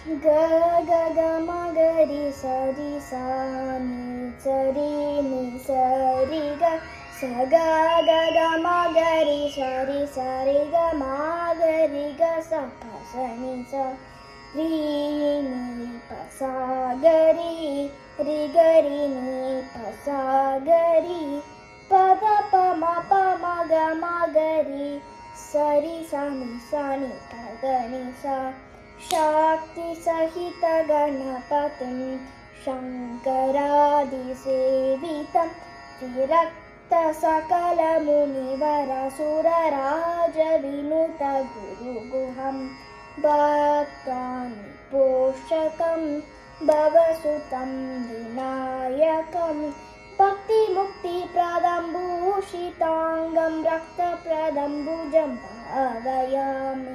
ग ग ग म ग रि स रि सा नि स रि नि स रि ग स ग ग ग म ग रि स रि स रि ग म ग रि ग स प स नि स रि नि प सा ग रि रि ग रि नि प सा ग रि प ग प म ग म ग रि स रि सा नि प ग नि सा शक्ति सहित गणपतिं शङ्करादिसेवितं विरक्त सकलमुनिवरसुरराजविनुत गुरुगुहं भक्तानि पोषकं भवसुतं विनायकं भक्तिमुक्तिप्रदं भूषिताङ्गं रक्तप्रदं भुजं भावयामि।